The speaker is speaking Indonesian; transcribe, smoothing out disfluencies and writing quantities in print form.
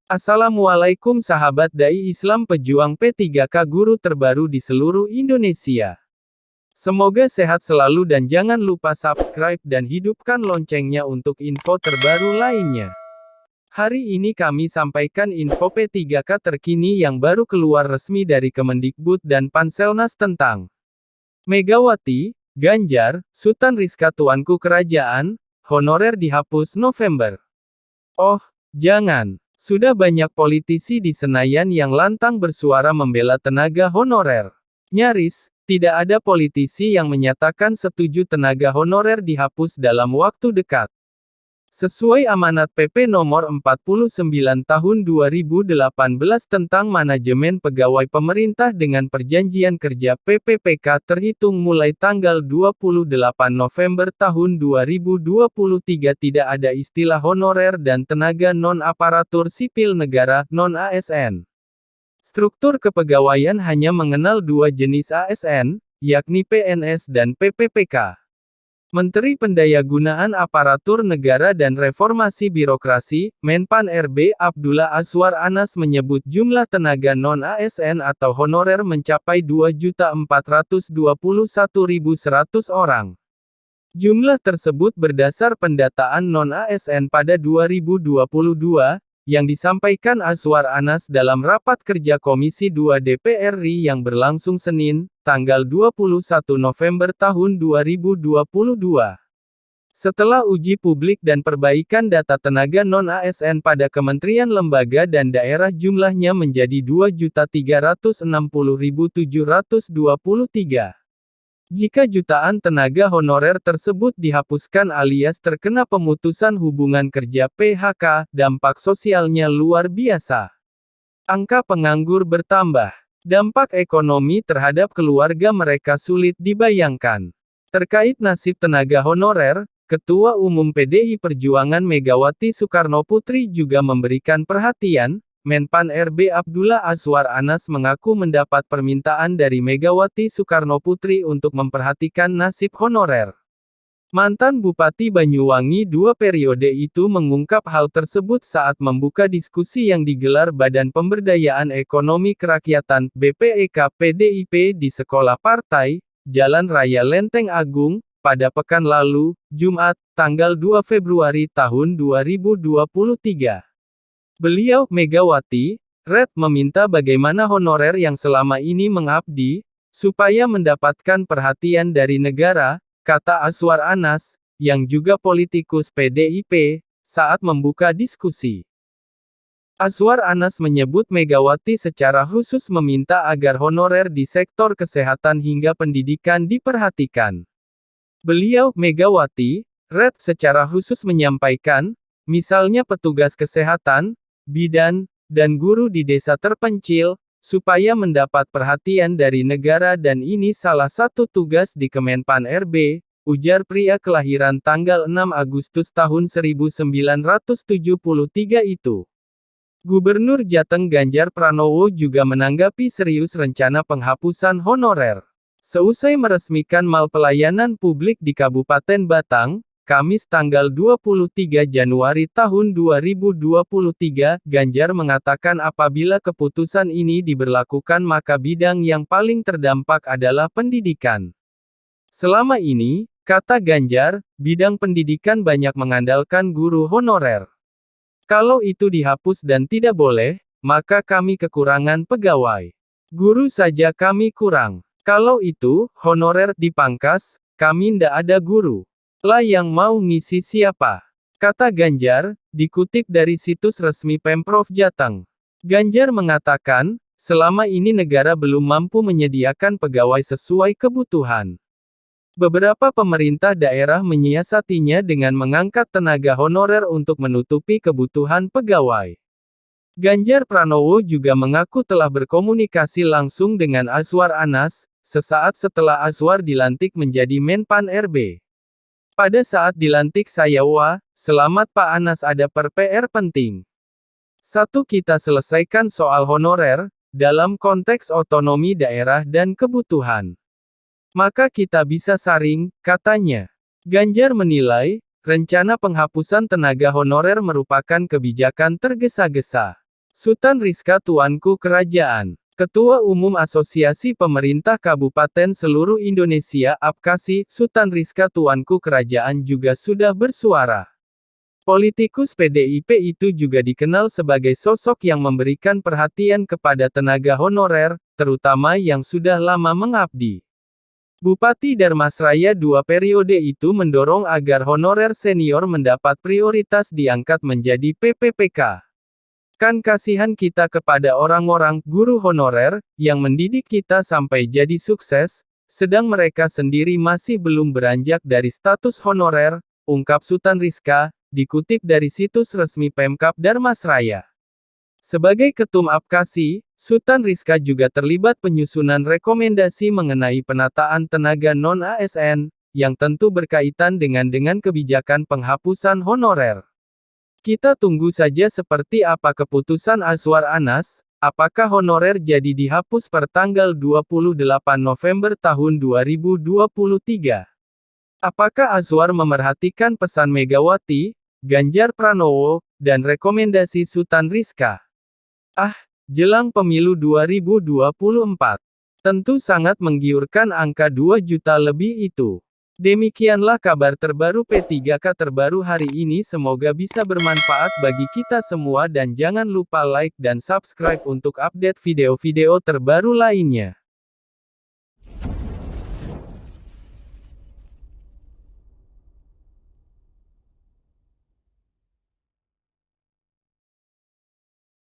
Assalamualaikum sahabat dai Islam pejuang P3K guru terbaru di seluruh Indonesia. Semoga sehat selalu dan jangan lupa subscribe dan hidupkan loncengnya untuk info terbaru lainnya. Hari ini kami sampaikan info P3K terkini yang baru keluar resmi dari Kemendikbud dan Panselnas tentang Megawati, Ganjar, Sultan Rizka Tuanku Kerajaan, honorer dihapus November. Oh, jangan. Sudah banyak politisi di Senayan yang lantang bersuara membela tenaga honorer. Nyaris, tidak ada politisi yang menyatakan setuju tenaga honorer dihapus dalam waktu dekat. Sesuai amanat PP nomor 49 tahun 2018 tentang manajemen pegawai pemerintah dengan perjanjian kerja PPPK terhitung mulai tanggal 28 November tahun 2023 tidak ada istilah honorer dan tenaga non-aparatur sipil negara, non-ASN. Struktur kepegawaian hanya mengenal dua jenis ASN, yakni PNS dan PPPK. Menteri Pendayagunaan Aparatur Negara dan Reformasi Birokrasi, Menpan RB Abdullah Azwar Anas menyebut jumlah tenaga non-ASN atau honorer mencapai 2.421.100 orang. Jumlah tersebut berdasar pendataan non-ASN pada 2022, yang disampaikan Azwar Anas dalam rapat kerja Komisi 2 DPR RI yang berlangsung Senin, tanggal 21 November tahun 2022. Setelah uji publik dan perbaikan data tenaga non-ASN pada kementerian lembaga dan daerah jumlahnya menjadi 2.360.723. Jika jutaan tenaga honorer tersebut dihapuskan alias terkena pemutusan hubungan kerja PHK, dampak sosialnya luar biasa. Angka penganggur bertambah. Dampak ekonomi terhadap keluarga mereka sulit dibayangkan. Terkait nasib tenaga honorer, Ketua Umum PDI Perjuangan Megawati Soekarnoputri juga memberikan perhatian. Menpan RB Abdullah Azwar Anas mengaku mendapat permintaan dari Megawati Soekarnoputri untuk memperhatikan nasib honorer. Mantan Bupati Banyuwangi 2 periode itu mengungkap hal tersebut saat membuka diskusi yang digelar Badan Pemberdayaan Ekonomi Kerakyatan (BPEK) PDIP di Sekolah Partai, Jalan Raya Lenteng Agung, pada pekan lalu, Jumat, tanggal 2 Februari tahun 2023. Beliau, Megawati, meminta bagaimana honorer yang selama ini mengabdi, supaya mendapatkan perhatian dari negara, kata Azwar Anas, yang juga politikus PDIP, saat membuka diskusi. Azwar Anas menyebut Megawati secara khusus meminta agar honorer di sektor kesehatan hingga pendidikan diperhatikan. Beliau, Megawati, secara khusus menyampaikan, misalnya petugas kesehatan, bidan, dan guru di desa terpencil, supaya mendapat perhatian dari negara dan ini salah satu tugas di Kemenpan RB, ujar pria kelahiran tanggal 6 Agustus tahun 1973 itu. Gubernur Jateng Ganjar Pranowo juga menanggapi serius rencana penghapusan honorer. Seusai meresmikan mal pelayanan publik di Kabupaten Batang, Kamis tanggal 23 Januari tahun 2023, Ganjar mengatakan apabila keputusan ini diberlakukan maka bidang yang paling terdampak adalah pendidikan. Selama ini, kata Ganjar, bidang pendidikan banyak mengandalkan guru honorer. Kalau itu dihapus dan tidak boleh, maka kami kekurangan pegawai. Guru saja kami kurang. Kalau itu, honorer dipangkas, kami ndak ada guru. Lah yang mau ngisi siapa? Kata Ganjar, dikutip dari situs resmi Pemprov Jateng. Ganjar mengatakan, selama ini negara belum mampu menyediakan pegawai sesuai kebutuhan. Beberapa pemerintah daerah menyiasatinya dengan mengangkat tenaga honorer untuk menutupi kebutuhan pegawai. Ganjar Pranowo juga mengaku telah berkomunikasi langsung dengan Azwar Anas, sesaat setelah Azwar dilantik menjadi Menpan RB. Pada saat dilantik saya selamat Pak Anas ada PR penting. 1. Kita selesaikan soal honorer, dalam konteks otonomi daerah dan kebutuhan. Maka kita bisa saring, katanya. Ganjar menilai, rencana penghapusan tenaga honorer merupakan kebijakan tergesa-gesa. Sutan Rizka Tuanku Kerajaan. Ketua Umum Asosiasi Pemerintah Kabupaten Seluruh Indonesia (APKASI), Sutan Rizka Tuanku Kerajaan juga sudah bersuara. Politikus PDIP itu juga dikenal sebagai sosok yang memberikan perhatian kepada tenaga honorer, terutama yang sudah lama mengabdi. Bupati Darmasraya 2 periode itu mendorong agar honorer senior mendapat prioritas diangkat menjadi PPPK. Kan kasihan kita kepada orang-orang guru honorer yang mendidik kita sampai jadi sukses, sedang mereka sendiri masih belum beranjak dari status honorer, ungkap Sutan Rizka, dikutip dari situs resmi Pemkab Darmasraya. Sebagai Ketum APKASI, Sutan Rizka juga terlibat penyusunan rekomendasi mengenai penataan tenaga non-ASN, yang tentu berkaitan dengan kebijakan penghapusan honorer. Kita tunggu saja seperti apa keputusan Azwar Anas, apakah honorer jadi dihapus per tanggal 28 November tahun 2023. Apakah Azwar memerhatikan pesan Megawati, Ganjar Pranowo, dan rekomendasi Sutan Rizka? Jelang pemilu 2024. Tentu sangat menggiurkan angka 2 juta lebih itu. Demikianlah kabar terbaru P3K terbaru hari ini, semoga bisa bermanfaat bagi kita semua dan jangan lupa like dan subscribe untuk update video-video terbaru lainnya.